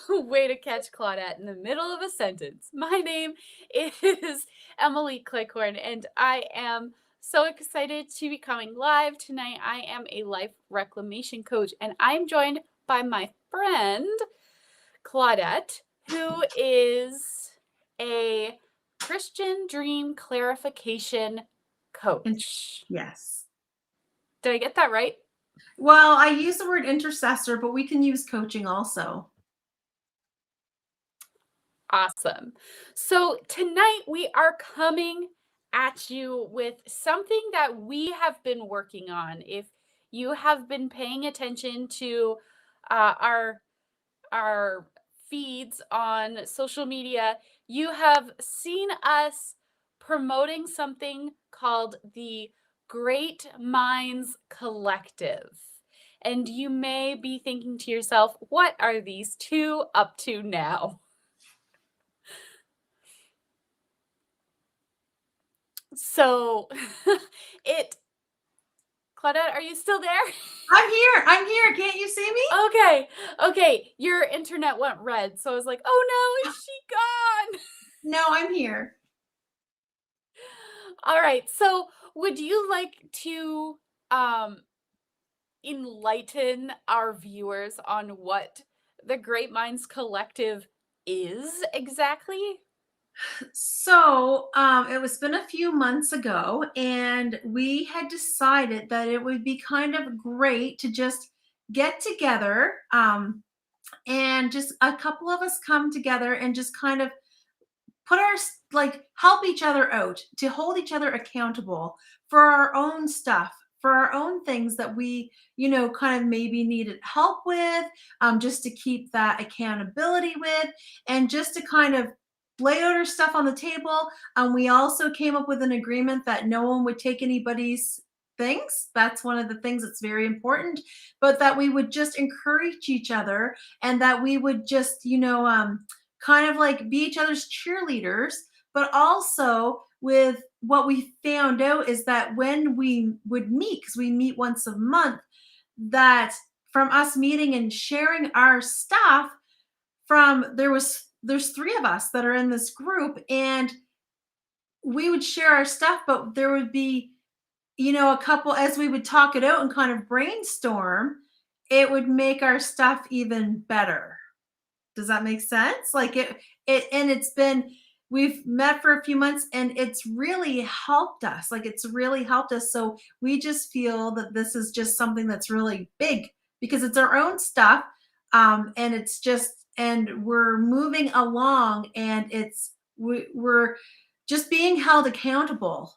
Way to catch Claudette in the middle of a sentence. My name is Emily Clickhorn, and I am so excited to be coming live tonight. I am a life reclamation coach, and I am joined by my friend Claudette, who is a Christian dream clarification coach. Yes. Did I get that right? Well, I use the word intercessor, but we can use coaching also. Awesome. So tonight we are coming at you with something that we have been working on. If you have been paying attention to uh, our our feeds on social media, you have seen us promoting something called the Great Minds Collective. And you may be thinking to yourself, what are these two up to now? So Claudette, are you still there? I'm here. Can't you see me? Okay. Your internet went red. So I was like, oh no, is she gone? No, I'm here. All right. So would you like to um enlighten our viewers on what the Great Minds Collective is exactly? So, it was been a few months ago, and we had decided that it would be kind of great to just get together, and just a couple of us come together and just kind of put our like help each other out, to hold each other accountable for our own stuff, for our own things that we kind of maybe needed help with, just to keep that accountability with, and just to kind of lay out our stuff on the table. We also came up with an agreement that no one would take anybody's things. That's one of the things that's very important, but that we would just encourage each other, and that we would just kind of like be each other's cheerleaders. But also, with what we found out is that when we would meet, because we meet once a month, that from us meeting and sharing our stuff, there's three of us that are in this group, and we would share our stuff, but there would be a couple, as we would talk it out and kind of brainstorm, it would make our stuff even better. Does that make sense? Like and we've met for a few months, and it's really helped us. Like, it's really helped us. So we just feel that this is just something that's really big, because it's our own stuff. And we're moving along, and we're just being held accountable.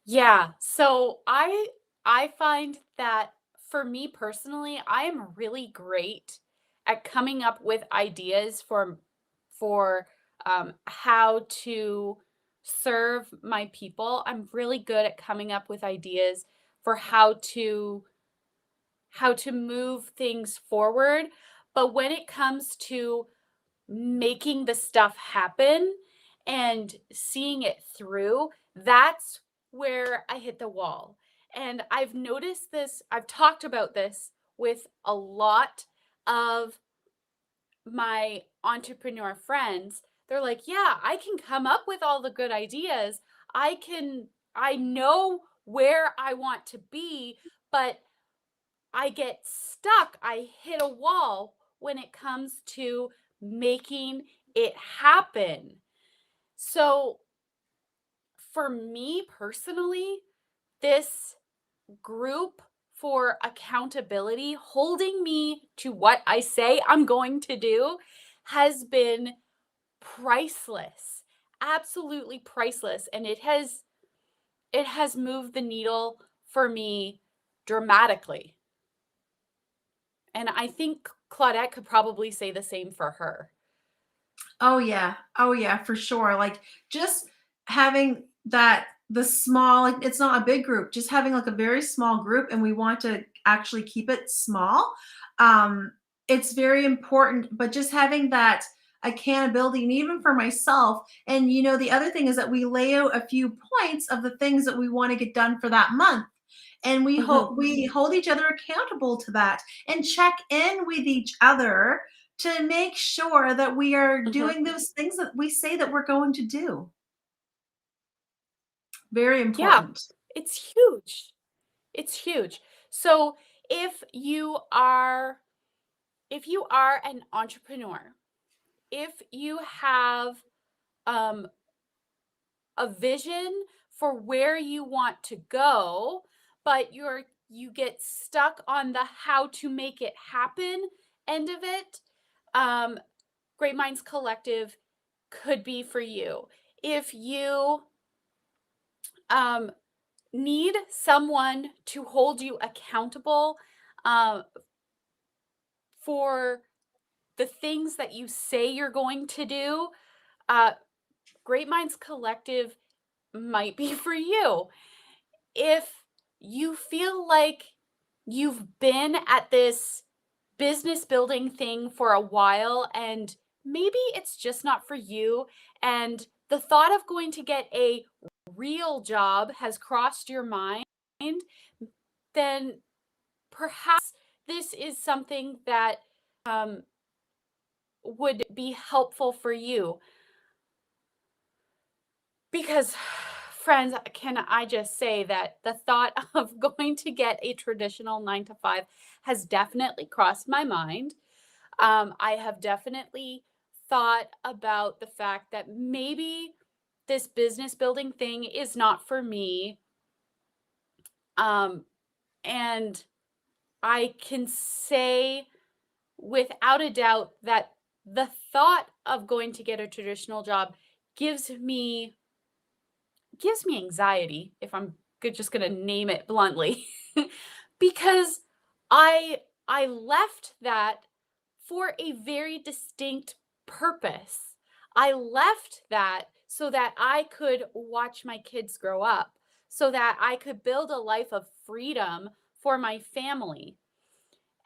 Yeah. So I find that for me personally, I am really great at coming up with ideas for how to serve my people. I'm really good at coming up with ideas for how to move things forward. But when it comes to making the stuff happen and seeing it through, that's where I hit the wall. And I've noticed this, I've talked about this with a lot of my entrepreneur friends. They're like, "Yeah, I can come up with all the good ideas. I know where I want to be, but I get stuck. I hit a wall when it comes to making it happen." So, for me personally, this group for accountability, holding me to what I say I'm going to do, has been priceless. Absolutely priceless, and it has moved the needle for me dramatically. And I think Claudette could probably say the same for her. Oh yeah. Oh yeah, for sure. Like, just having the small, like, it's not a big group, just having like a very small group, and we want to actually keep it small. Um it's very important, but just having that accountability, and even for myself. And the other thing is that we lay out a few points of the things that we want to get done for that month. And Mhm. we hold each other accountable to that and check in with each other to make sure that we are Mhm. doing those things that we say that we're going to do. Very Yeah, important. it's huge. It's huge. So if you are if you are an entrepreneur, if you have um, a vision for where you want to go, but you get stuck on the how to make it happen end of it, um, Great Minds Collective could be for you. If you um, need someone to hold you accountable uh, for the things that you say you're going to do, uh, Great Minds Collective might be for you. If you feel like you've been at this business building thing for a while and maybe it's just not for you, and the thought of going to get a real job has crossed your mind, then perhaps this is something that um, would be helpful for you. Because, friends, can I just say that the thought of going to get a traditional 9 to 5 has definitely crossed my mind. I have definitely thought about the fact that maybe this business building thing is not for me. Um, and I can say without a doubt that the thought of going to get a traditional job gives me gives me anxiety, if I'm just going to name it bluntly, because I I left that for a very distinct purpose. I left that so that I could watch my kids grow up, so that I could build a life of freedom for my family.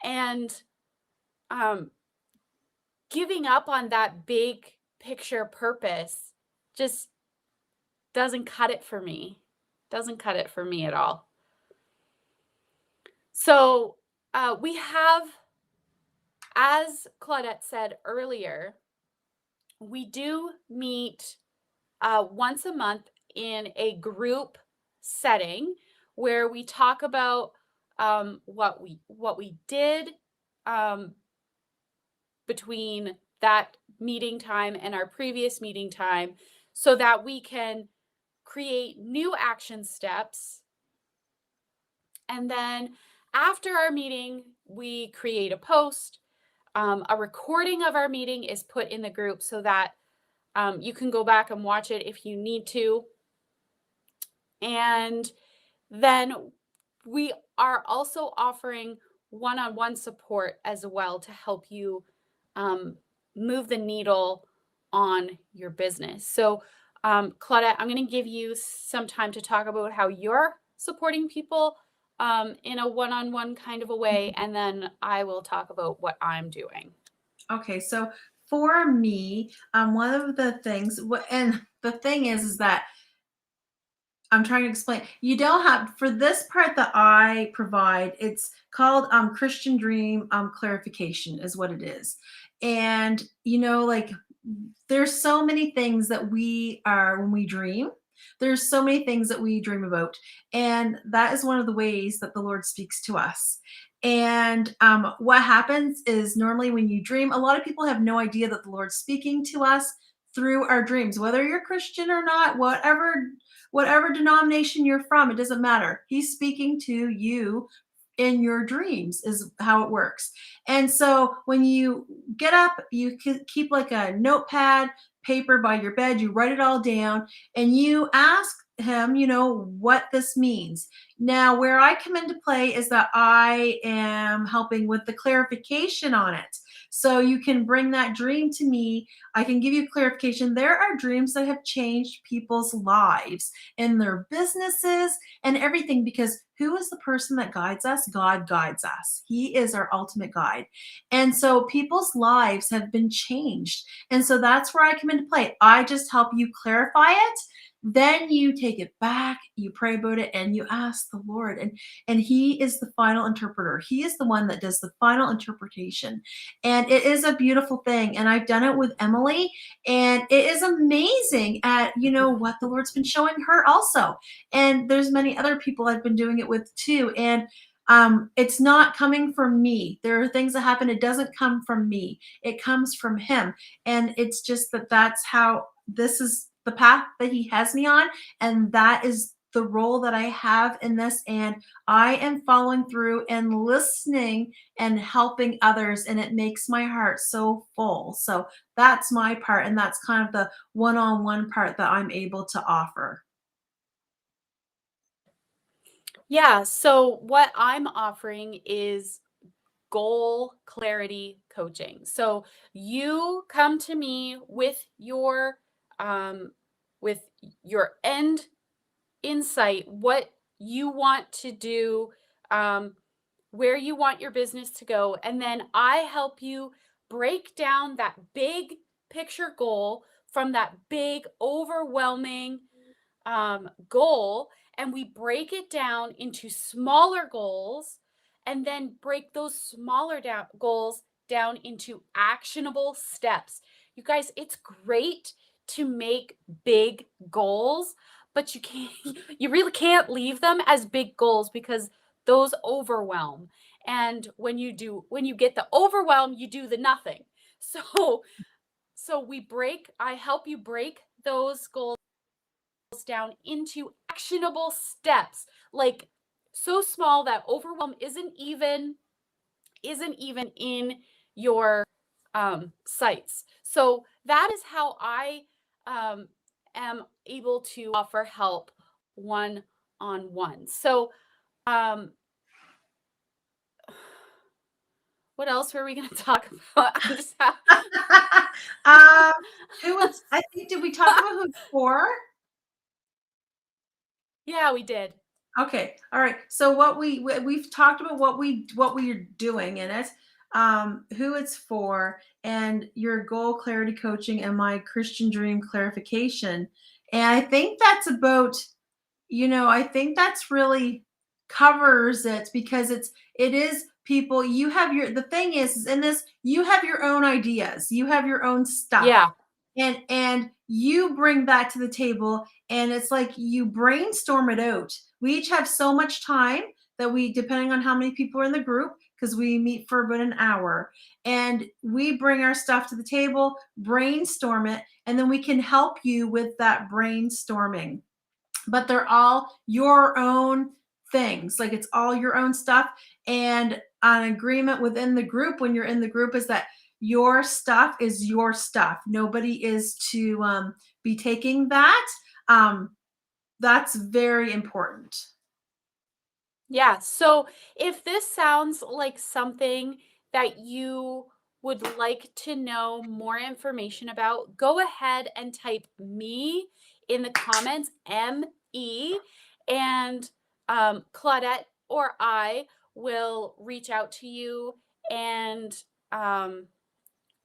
And um, giving up on that big picture purpose just doesn't cut it for me. Doesn't cut it for me at all. So we have, as Claudette said earlier, we do meet once a month in a group setting where we talk about what we did um, between that meeting time and our previous meeting time, so that we can create new action steps. And then after our meeting, we create a post. A recording of our meeting is put in the group so that you can go back and watch it if you need to. And then we are also offering one on one support as well to help you um, move the needle on your business. So, Claudette, I'm going to give you some time to talk about how you're supporting people in a one on one kind of a way, and then I will talk about what I'm doing. Okay, so for me, one of the things, and the thing is that I'm trying to explain. You don't have for this part that I provide. It's called Christian Dream clarification is what it is, and like there's so many things that we are when we dream. There's so many things that we dream about, and that is one of the ways that the Lord speaks to us. And what happens is normally when you dream, a lot of people have no idea that the Lord's speaking to us through our dreams, whether you're Christian or not, whatever denomination you're from, it doesn't matter. He's speaking to you in your dreams is how it works. And so when you get up, you can keep like a notepad, paper by your bed, you write it all down and you ask him, what this means. Now, where I come into play is that I am helping with the clarification on it. So you can bring that dream to me. I can give you clarification. There are dreams that have changed people's lives in their businesses and everything because who is the person that guides us? God guides us. He is our ultimate guide. And so people's lives have been changed. And so that's where I come into play. I just help you clarify it then you take it back, you pray about it, and you ask the Lord. And He is the final interpreter. He is the one that does the final interpretation. And it is a beautiful thing. And I've done it with Emily, and it is amazing at, what the Lord's been showing her also. And there's many other people I've been doing it with too. And it's not coming from me. There are things that happen. It doesn't come from me. It comes from Him. And it's just that that's how this is the path that He has me on. And that is the role that I have in this. And I am following through and listening and helping others. And it makes my heart so full. So that's my part. And that's kind of the one on one part that I'm able to offer. Yeah, so what I'm offering is goal clarity coaching. So you come to me um with your end insight, what you want to do, um where you want your business to go, and then I help you break down that big picture goal from that big overwhelming goal, and we break it down into smaller goals, and then break those goals down into actionable steps. You guys, it's great to make big goals, but you really can't leave them as big goals because those overwhelm. And when you get the overwhelm, you do the nothing. So I help you break those goals down into actionable steps, like so small that overwhelm isn't even in your sights. So that is how I um, am able to offer help one on one. So um, what else were we going to talk about? I'm just um, who was, I think, did we talk about who it's for? Yeah, we did. Okay. All right. So we've talked about what we are doing in it, who it's for, and your goal clarity coaching and my Christian dream clarification. And I think that's about, I think that's really covers it because it is people. You have the thing is in this, you have your own ideas, you have your own stuff, Yeah. and you bring that to the table, and it's like you brainstorm it out. We each have so much time that we, depending on how many people are in the group, because we meet for about an hour, and we bring our stuff to the table, brainstorm it, and then we can help you with that brainstorming. But they're all your own things, like it's all your own stuff. And an agreement within the group when you're in the group is that your stuff is your stuff. Nobody is to be taking that. That's very important. Yeah. So if this sounds like something that you would like to know more information about, go ahead and type me in the comments, ME, and Claudette or I will reach out to you and um,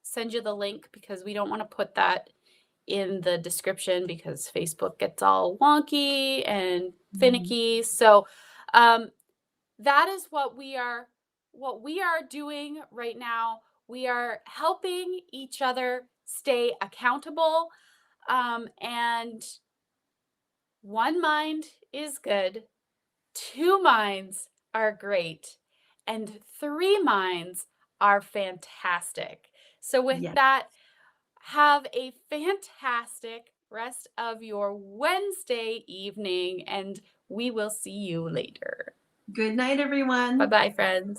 send you the link because we don't want to put that in the description because Facebook gets all wonky and Mhm. finicky. So, um, that is what we are doing right now. We are helping each other stay accountable, and one mind is good, two minds are great, and three minds are fantastic. So with Yes. that, have a fantastic rest of your Wednesday evening, and we will see you later. Good night, Bye everyone. bye, friends.